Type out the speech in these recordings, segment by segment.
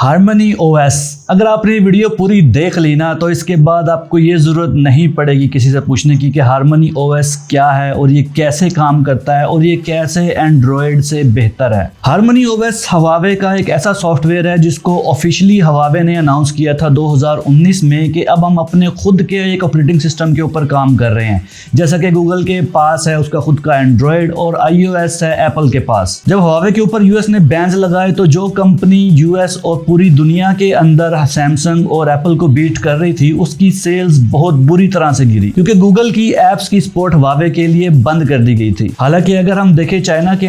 Harmony OS. अगर आपने video पूरी देख ली ना तो इसके बाद आपको ये ज़रूरत नहीं पड़ेगी किसी से पूछने की कि हार्मनी ओएस क्या है और ये कैसे काम करता है और ये कैसे एंड्रॉयड से बेहतर है। हार्मनी ओएस हवावे का एक ऐसा सॉफ्टवेयर है जिसको ऑफिशियली हवावे ने अनाउंस किया था 2019 में कि अब हम अपने खुद के एक ऑपरेटिंग सिस्टम के ऊपर काम कर रहे हैं। जैसा कि गूगल के पास है उसका खुद का एंड्रॉयड और iOS है एप्पल के पास। जब हवावे के ऊपर यूएस ने बैन्स लगाए तो जो कंपनी यूएस और पूरी दुनिया के अंदर सैमसंग और एप्पल को बीट कर रही थी उसकी सेल्स बहुत बुरी तरह से गिरी क्योंकि गूगल की एप्स की सपोर्ट हवावे के लिए बंद कर दी गई थी। हालांकि अगर हम देखें चाइना के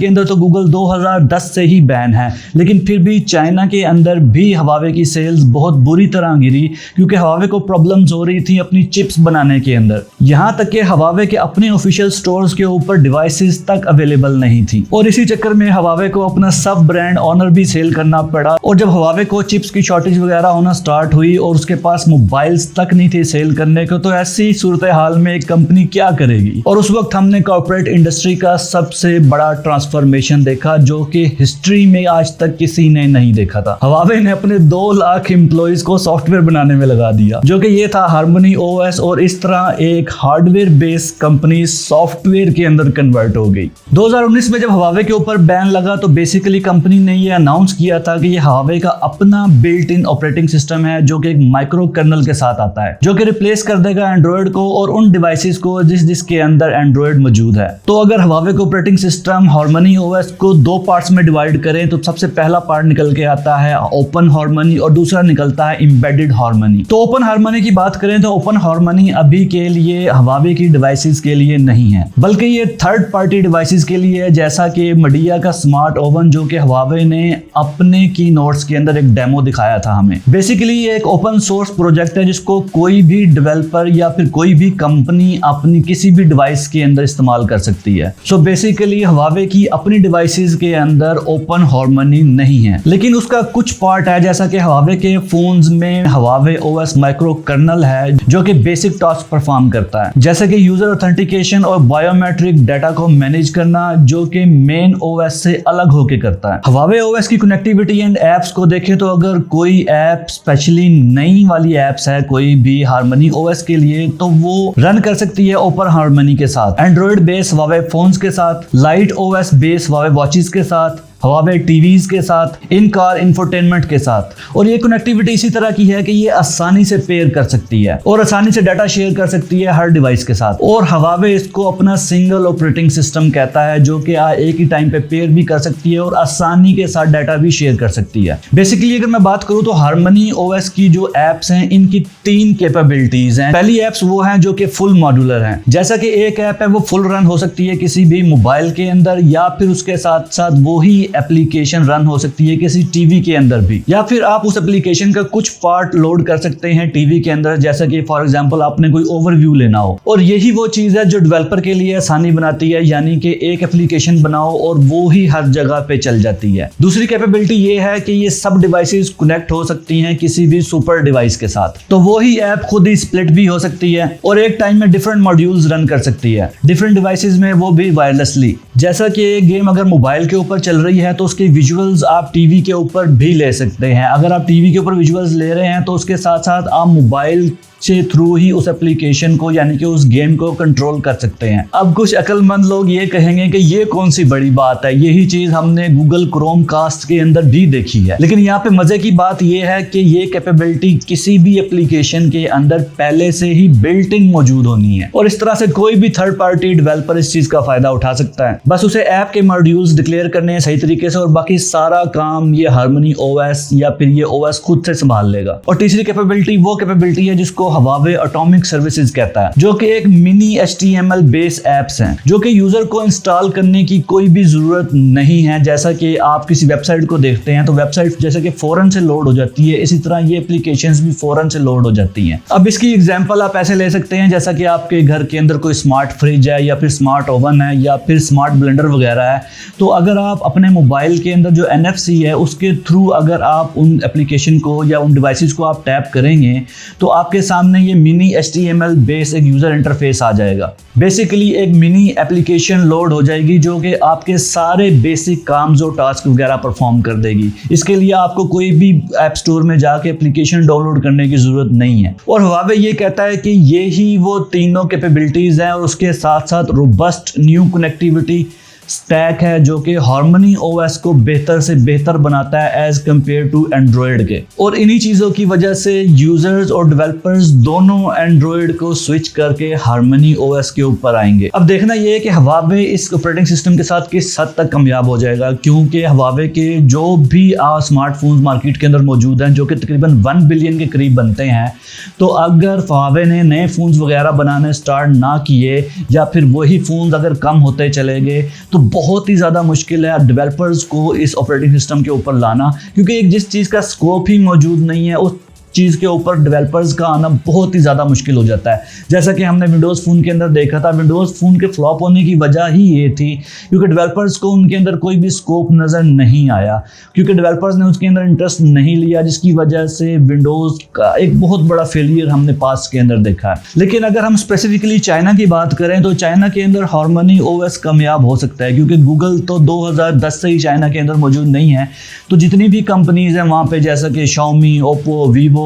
अंदर तो गूगल 2010 से ही बैन है, लेकिन फिर भी चाइना के अंदर भी हवावे की सेल्स बहुत बुरी तरह गिरी क्योंकि हवावे को प्रॉब्लम्स हो रही थी अपनी चिप्स बनाने के अंदर। यहाँ तक कि हवावे के अपने ऑफिशियल स्टोर्स के ऊपर डिवाइसेस तक अवेलेबल नहीं थी और इसी चक्कर में हवावे को अपना सब ब्रांड ऑनर भी सेल करना पड़ा। और जब हवावे को चिप्स की शॉर्टेज वगैरह होना स्टार्ट हुई और उसके पास मोबाइल्स तक नहीं थे सेल करने को, तो ऐसी सूरत हाल में एक कंपनी क्या करेगी। और उस वक्त हमने कॉर्पोरेट इंडस्ट्री का सबसे बड़ा ट्रांसफॉर्मेशन देखा जो कि हिस्ट्री में आज तक किसी ने नहीं देखा था। हवावे ने अपने 2 लाख एम्प्लॉइज को सॉफ्टवेयर बनाने में लगा दिया जो कि ये था हार्मनी ओएस, और इस तरह एक हार्डवेयर बेस्ड कंपनी सॉफ्टवेयर के अंदर कन्वर्ट हो गई। 2019 में जब हवावे के ऊपर बैन लगा तो बेसिकली कंपनी ने ये अनाउंस किया था कि ये हवावे का अपना बिल्ट इन ऑपरेटिंग सिस्टम है जो कि एक माइक्रो कर्नल के साथ आता है जो कि रिप्लेस कर देगा एंड्रॉयड को और उन डिवाइसेस को जिसके अंदर एंड्रॉयड मौजूद है। तो अगर हवावे का ऑपरेटिंग सिस्टम हार्मनी ओएस को 2 पार्ट्स में डिवाइड करें तो सबसे पहला पार्ट निकल के आता है ओपन हार्मनी और दूसरा निकलता है एम्बेडेड हार्मनी। तो ओपन हार्मनी की बात करें तो ओपन हार्मनी अभी के लिए हवावे की डिवाइसेस के लिए नहीं है, बल्कि ये थर्ड पार्टी डिवाइसेस के लिए है, जैसा कि मडिया का स्मार्ट ओवन जो कि हवावे ने अपने की नोट्स के अंदर एक डेमो दिखाया था हमें। बेसिकली ये एक ओपन सोर्स प्रोजेक्ट है जिसको कोई भी डेवलपर या फिर कोई भी कंपनी अपनी किसी भी डिवाइस के अंदर इस्तेमाल कर सकती है। सो बेसिकली हवावे की अपनी डिवाइसेस के अंदर ओपन हार्मनी नहीं है, लेकिन उसका कुछ पार्ट है, जैसा कि हवावे के फोन्स में हवावे ओएस माइक्रो कर्नल है जो कि बेसिक टास्क परफॉर्म करता है, जैसे कि यूजर ऑथेंटिकेशन और बायोमेट्रिक डाटा को मैनेज करना जो कि मेन ओएस से अलग होकर करता है। हवावे ओएस की कनेक्टिविटी एंड एप्स को देखें तो अगर कोई ऐप स्पेशली नई वाली एप्स है कोई भी हार्मनी ओएस के लिए तो वो रन कर सकती है ओपन हार्मनी के साथ, एंड्रॉयड बेस हवावे फोन्स के साथ, light OS base Huawei watches के साथ, हवावे टीवीज के साथ, इन कार इंफोटेनमेंट के साथ। और ये कनेक्टिविटी इसी तरह की है कि ये आसानी से पेयर कर सकती है और आसानी से डाटा शेयर कर सकती है हर डिवाइस के साथ। और हवावे इसको अपना सिंगल ऑपरेटिंग सिस्टम कहता है जो कि एक ही टाइम पे पेयर भी कर सकती है और आसानी के साथ डाटा भी शेयर कर सकती है। बेसिकली अगर मैं बात करूं तो हार्मनी ओएस की जो एप्स हैं इनकी 3 कैपेबिलिटीज हैं। पहली एप्स वो हैं जो कि फुल मॉड्यूलर हैं, जैसा कि एक ऐप है वो फुल रन हो सकती है किसी भी मोबाइल के अंदर या फिर उसके साथ साथ वो ही एप्लीकेशन रन हो सकती है किसी टीवी के अंदर भी, या फिर आप उस एप्लीकेशन का कुछ पार्ट लोड कर सकते हैं टीवी के अंदर, जैसा कि फॉर एग्जांपल आपने कोई ओवरव्यू लेना हो। और यही वो चीज है जो डेवलपर के लिए आसानी बनाती है, यानी कि एक एप्लीकेशन बनाओ और वो ही हर जगह पे चल जाती है। दूसरी कैपेबिलिटी ये है कि ये सब डिवाइसेस कनेक्ट हो सकती हैं किसी भी सुपर डिवाइस के साथ, तो वो ही ऐप खुद ही स्प्लिट भी हो सकती है और एक टाइम में डिफरेंट मॉड्यूल्स रन कर सकती है डिफरेंट डिवाइसेस में, वो भी वायरलेसली। जैसा कि एक गेम अगर मोबाइल के ऊपर चल रही है तो उसके विजुअल्स आप टीवी के ऊपर भी ले सकते हैं। अगर आप टीवी के ऊपर विजुअल्स ले रहे हैं तो उसके साथ साथ आप मोबाइल से थ्रू ही उस एप्लीकेशन को यानी कि उस गेम को कंट्रोल कर सकते हैं। अब कुछ अक्लमंद लोग ये कहेंगे कि ये कौन सी बड़ी बात है, यही चीज हमने गूगल क्रोम कास्ट के अंदर भी देखी है। लेकिन यहाँ पे मजे की बात ये है कि ये कैपेबिलिटी किसी भी एप्लीकेशन के अंदर पहले से ही बिल्ट इन मौजूद होनी है और इस तरह से कोई भी थर्ड पार्टी डेवलपर इस चीज का फायदा उठा सकता है। बस उसे ऐप के मॉड्यूल्स डिक्लेयर करने हैं सही तरीके से और बाकी सारा काम ये हार्मनी ओएस या फिर ये ओएस खुद से संभाल लेगा। और तीसरी कैपेबिलिटी वो कैपेबिलिटी है जिसको हवावे एटॉमिक सर्विसेज कहता है, जो कि एक मिनी HTML बेस एप्स हैं जो कि यूजर को इंस्टॉल करने की कोई भी जरूरत नहीं है। जैसा कि आप किसी वेबसाइट को देखते हैं तो वेबसाइट जैसे कि फौरन से लोड हो जाती है, इसी तरह ये एप्लीकेशंस भी फौरन से लोड हो जाती हैं। अब इसकी एग्जांपल आप ऐसे ले सकते हैं जैसा कि आपके घर के अंदर कोई स्मार्ट फ्रिज है या फिर स्मार्ट ओवन है या फिर स्मार्ट ब्लेंडर वगैरह है, तो अगर आप अपने मोबाइल के अंदर जो NFC है उसके थ्रू अगर आप उन एप्लीकेशन को या उन डिवाइसेस को आप टैप करेंगे तो आपके सामने सामने ये मिनी HTML बेस एक यूजर इंटरफेस आ जाएगा। बेसिकली एक मिनी एप्लीकेशन लोड हो जाएगी जो कि आपके सारे बेसिक काम जो टास्क वगैरह परफॉर्म कर देगी। इसके लिए आपको कोई भी ऐप स्टोर में जाके एप्लीकेशन डाउनलोड करने की जरूरत नहीं है। और Huawei ये कहता है कि ये ही वो तीनों कैपेबिलिटीज हैं और उसके साथ साथ रोबस्ट न्यू कनेक्टिविटी स्टैक है जो कि हार्मनी OS को बेहतर से बेहतर बनाता है एज कम्पेयर टू एंड्रॉयड के। और इन्हीं चीज़ों की वजह से यूजर्स और डेवलपर्स दोनों एंड्रॉयड को स्विच करके हार्मनी OS के ऊपर आएंगे। अब देखना ये है कि Huawei इस ऑपरेटिंग सिस्टम के साथ किस हद तक कामयाब हो जाएगा, क्योंकि Huawei के जो भी स्मार्टफोन्स मार्केट के अंदर मौजूद हैं जो कि तकरीबन 1 बिलियन के करीब बनते हैं, तो अगर Huawei ने नए फ़ोन्स वगैरह बनाने स्टार्ट ना किए या फिर वही फ़ोन्स अगर कम होते चले गए तो बहुत ही ज़्यादा मुश्किल है डेवलपर्स को इस ऑपरेटिंग सिस्टम के ऊपर लाना, क्योंकि एक जिस चीज़ का स्कोप ही मौजूद नहीं है उस चीज़ के ऊपर डेवलपर्स का आना बहुत ही ज़्यादा मुश्किल हो जाता है। जैसा कि हमने विंडोज़ फ़ोन के अंदर देखा था, विंडोज़ फ़ोन के फ्लॉप होने की वजह ही ये थी क्योंकि डेवलपर्स को उनके अंदर कोई भी स्कोप नज़र नहीं आया, क्योंकि डेवलपर्स ने उसके अंदर इंटरेस्ट नहीं लिया, जिसकी वजह से विंडोज़ का एक बहुत बड़ा फेलियर हमने पास्ट के अंदर देखा है। लेकिन अगर हम स्पेसिफिकली चाइना की बात करें तो चाइना के अंदर हार्मनी OS कामयाब हो सकता है, क्योंकि गूगल तो 2010 से ही चाइना के अंदर मौजूद नहीं है। तो जितनी भी कंपनीज़ हैं वहाँ पे, जैसा कि Xiaomi, Oppo, Vivo,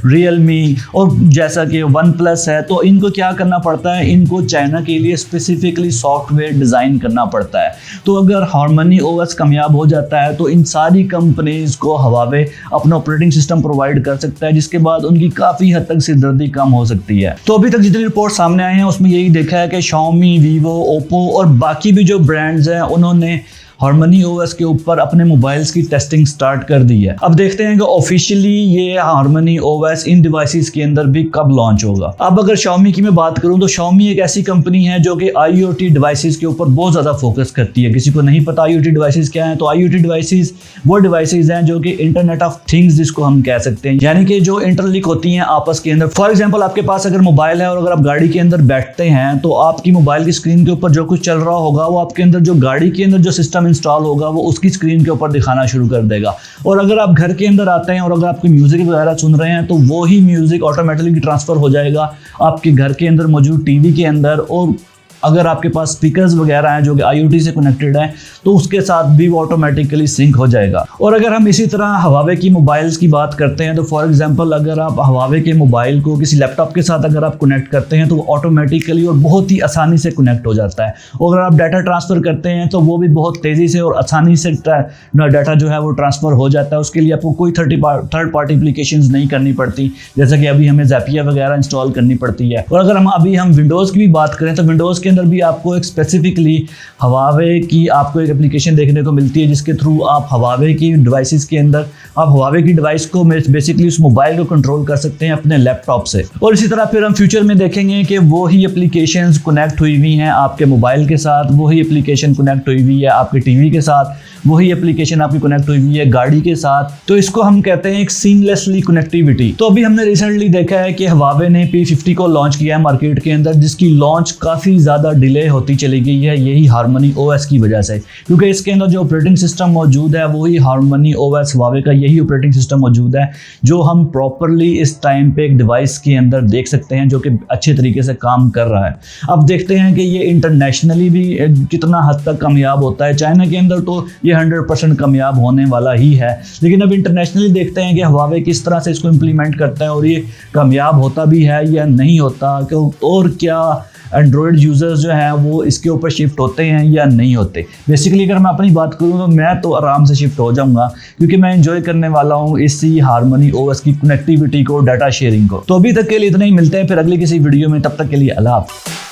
Realme और जैसा कि OnePlus है, तो इनको क्या करना पड़ता है, इनको चाइना के लिए स्पेसिफिकली सॉफ्टवेयर डिज़ाइन करना पड़ता है। तो अगर हार्मनी OS कामयाब हो जाता है तो इन सारी कंपनीज़ को Huawei अपना ऑपरेटिंग सिस्टम प्रोवाइड कर सकता है, जिसके बाद उनकी काफ़ी हद तक सिरदर्दी कम हो सकती है। तो अभी तक जितनी रिपोर्ट सामने आई हैं उसमें यही देखा है कि Xiaomi, Vivo, Oppo और बाकी भी जो ब्रांड्स हैं उन्होंने हार्मनी OS के ऊपर अपने मोबाइल्स की टेस्टिंग स्टार्ट कर दी है। अब देखते हैं कि ऑफिशियली ये हार्मनी OS इन डिवाइसेस के अंदर भी कब लॉन्च होगा। अब अगर Xiaomi की मैं बात करूं तो Xiaomi एक ऐसी कंपनी है जो कि IoT डिवाइसेस के ऊपर बहुत ज़्यादा फोकस करती है। किसी को नहीं पता IoT डिवाइसेस क्या हैं, तो IoT डिवाइसेस वो डिवाइसेस हैं जो कि इंटरनेट ऑफ थिंग्स जिसको हम कह सकते हैं, यानी कि जो इंटरलिंक होती हैं आपस के अंदर। फॉर एग्जाम्पल आपके पास अगर मोबाइल है और अगर आप गाड़ी के अंदर बैठते हैं तो आपकी मोबाइल की स्क्रीन के ऊपर जो कुछ चल रहा होगा वो आपके अंदर जो गाड़ी के अंदर जो सिस्टम इंस्टॉल होगा वो उसकी स्क्रीन के ऊपर दिखाना शुरू कर देगा। और अगर आप घर के अंदर आते हैं और अगर आपकी म्यूजिक वगैरह सुन रहे हैं तो वो ही म्यूजिक ऑटोमेटिकली ट्रांसफर हो जाएगा आपके घर के अंदर मौजूद टीवी के अंदर। और अगर आपके पास स्पीकर्स वगैरह हैं जो कि IoT से कनेक्टेड हैं तो उसके साथ भी वो ऑटोमेटिकली सिंक हो जाएगा। और अगर हम इसी तरह Huawei की मोबाइल्स की बात करते हैं तो फॉर एग्जांपल अगर आप Huawei के मोबाइल को किसी लैपटॉप के साथ अगर आप कनेक्ट करते हैं तो वो ऑटोमेटिकली और बहुत ही आसानी से कनेक्ट हो जाता है। और अगर आप डाटा ट्रांसफ़र करते हैं तो वो भी बहुत तेज़ी से और आसानी से डाटा जो है वो ट्रांसफ़र हो जाता है। उसके लिए आपको कोई थर्ड पार्टी एप्लीकेशंस नहीं करनी पड़ती, जैसा कि अभी हमें Zapier वगैरह इंस्टॉल करनी पड़ती है। और अगर हम विंडोज़ की भी बात करें तो विंडोज़ के अंदर भी आपको एक स्पेसिफिकली Huawei की आपको एक एप्लीकेशन देखने को मिलती है जिसके थ्रू आप Huawei की डिवाइसेस के अंदर आप Huawei की डिवाइस को बेसिकली उस मोबाइल को कंट्रोल कर सकते हैं अपने लैपटॉप से। और इसी तरह फिर हम फ्यूचर में देखेंगे कि वो ही एप्लीकेशंस कनेक्ट हुई हुई हैं आपके मोबाइल के साथ, वही एप्लीकेशन कनेक्ट हुई हुई है आपके टीवी के साथ, वही एप्लीकेशन आपकी कनेक्ट हुई हुई है गाड़ी के साथ। तो इसको हम कहते हैं एक सीमलेसली कनेक्टिविटी। तो अभी हमने रिसेंटली देखा है कि Huawei ने P50 को लॉन्च किया है मार्केट के अंदर, जिसकी लॉन्च काफ़ी ज़्यादा डिले होती चली गई है यही हार्मनी OS की वजह से, क्योंकि इसके अंदर जो ऑपरेटिंग सिस्टम मौजूद है वही हार्मनी OS Huawei का यही ऑपरेटिंग सिस्टम मौजूद है जो हम प्रॉपरली इस टाइम पे एक डिवाइस के अंदर देख सकते हैं जो कि अच्छे तरीके से काम कर रहा है। अब देखते हैं कि ये इंटरनेशनली भी कितना हद तक कामयाब होता है। चाइना के अंदर तो ये 100% कामयाब होने वाला ही है, लेकिन अब इंटरनेशनली देखते हैं कि Huawei किस तरह से इसको इम्प्लीमेंट करता है और ये कामयाब होता भी है या नहीं होता, और क्या एंड्रॉयड यूज़र्स जो हैं वो इसके ऊपर शिफ्ट होते हैं या नहीं होते। बेसिकली अगर मैं अपनी बात करूँ तो मैं तो आराम से शिफ्ट हो जाऊँगा, क्योंकि मैं एंजॉय करने वाला हूँ इसी हार्मनी OS की कनेक्टिविटी को, डाटा शेयरिंग को। तो अभी तक के लिए इतना ही, मिलते हैं फिर अगली किसी वीडियो में, तब तक के लिए अल्लाह हाफ़िज़।